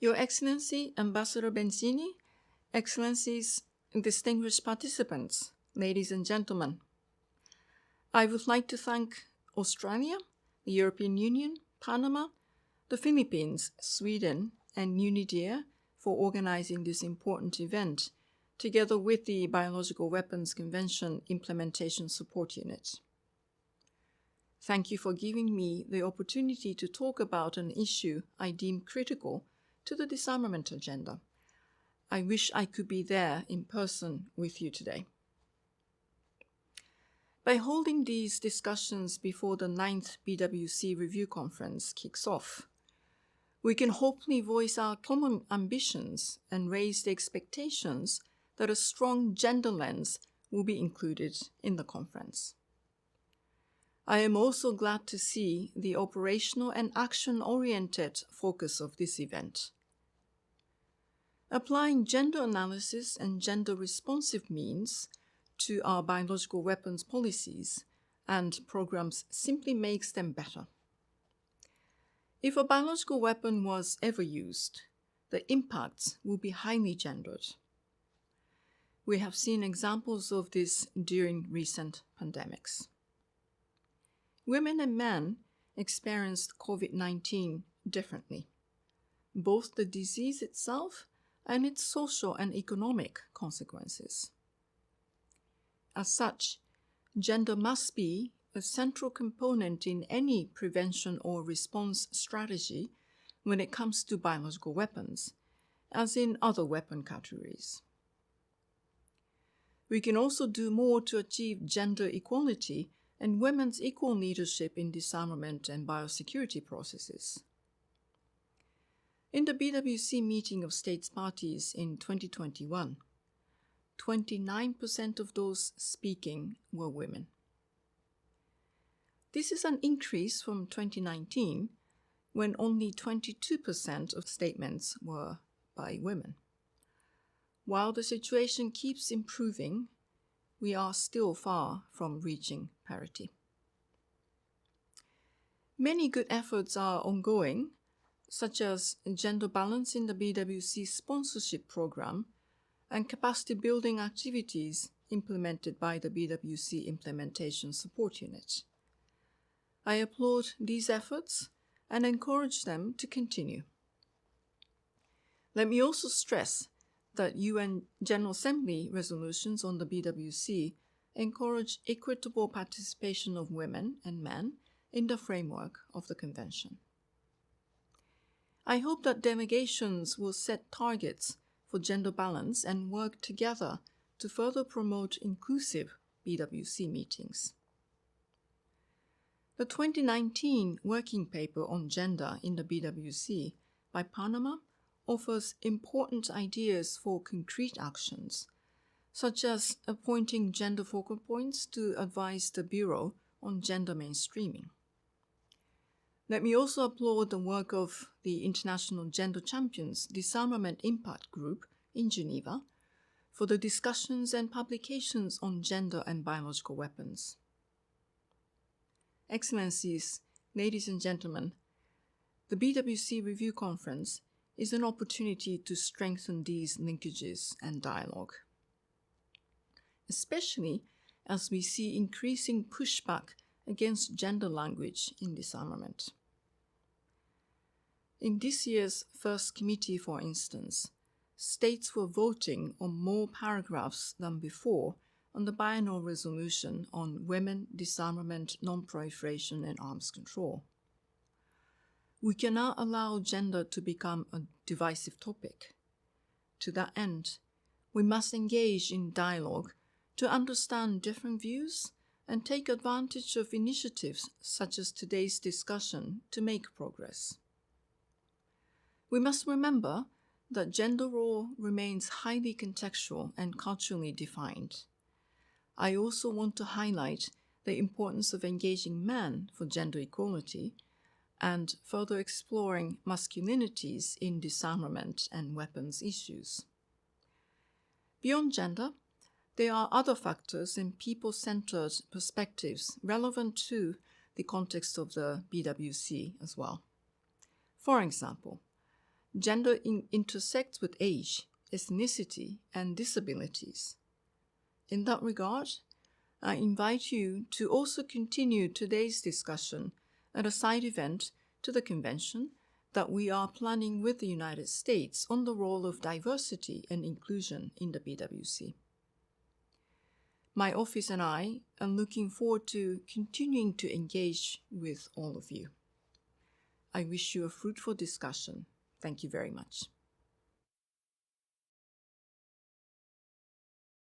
Your Excellency, Ambassador Benzini, Excellencies, distinguished participants, ladies and gentlemen, I would like to thank Australia, the European Union, Panama, the Philippines, Sweden, and UNIDIA for organizing this important event, together with the Biological Weapons Convention Implementation Support Unit. Thank you for giving me the opportunity to talk about an issue I deem critical to the disarmament agenda. I wish I could be there in person with you today. By holding these discussions before the 9th BWC Review Conference kicks off, we can hopefully voice our common ambitions and raise the expectations that a strong gender lens will be included in the conference. I am also glad to see the operational and action-oriented focus of this event. Applying gender analysis and gender-responsive means to our biological weapons policies and programs simply makes them better. If a biological weapon was ever used, the impacts will be highly gendered. We have seen examples of this during recent pandemics. Women and men experienced COVID-19 differently, both the disease itself and its social and economic consequences. As such, gender must be a central component in any prevention or response strategy when it comes to biological weapons, as in other weapon categories. We can also do more to achieve gender equality and women's equal leadership in disarmament and biosecurity processes. In the BWC meeting of states parties in 2021, 29% of those speaking were women. This is an increase from 2019, when only 22% of statements were by women. While the situation keeps improving, we are still far from reaching parity. Many good efforts are ongoing, such as gender balance in the BWC sponsorship program and capacity building activities implemented by the BWC Implementation Support Unit. I applaud these efforts and encourage them to continue. Let me also stress that UN General Assembly resolutions on the BWC encourage equitable participation of women and men in the framework of the Convention. I hope that delegations will set targets for gender balance and work together to further promote inclusive BWC meetings. The 2019 working paper on gender in the BWC by Panama offers important ideas for concrete actions, such as appointing gender focal points to advise the Bureau on gender mainstreaming. Let me also applaud the work of the International Gender Champions Disarmament Impact Group in Geneva for the discussions and publications on gender and biological weapons. Excellencies, ladies and gentlemen, the BWC Review Conference is an opportunity to strengthen these linkages and dialogue, especially as we see increasing pushback against gender language in disarmament. In this year's first committee, for instance, states were voting on more paragraphs than before on the biannual resolution on women, disarmament, non-proliferation, and arms control. We cannot allow gender to become a divisive topic. To that end, we must engage in dialogue to understand different views and take advantage of initiatives such as today's discussion to make progress. We must remember that gender role remains highly contextual and culturally defined. I also want to highlight the importance of engaging men for gender equality and further exploring masculinities in disarmament and weapons issues. Beyond gender, there are other factors and people-centered perspectives relevant to the context of the BWC as well. For example, Gender intersects with age, ethnicity, and disabilities. In that regard, I invite you to also continue today's discussion at a side event to the convention that we are planning with the United States on the role of diversity and inclusion in the BWC. My office and I are looking forward to continuing to engage with all of you. I wish you a fruitful discussion. Thank you very much.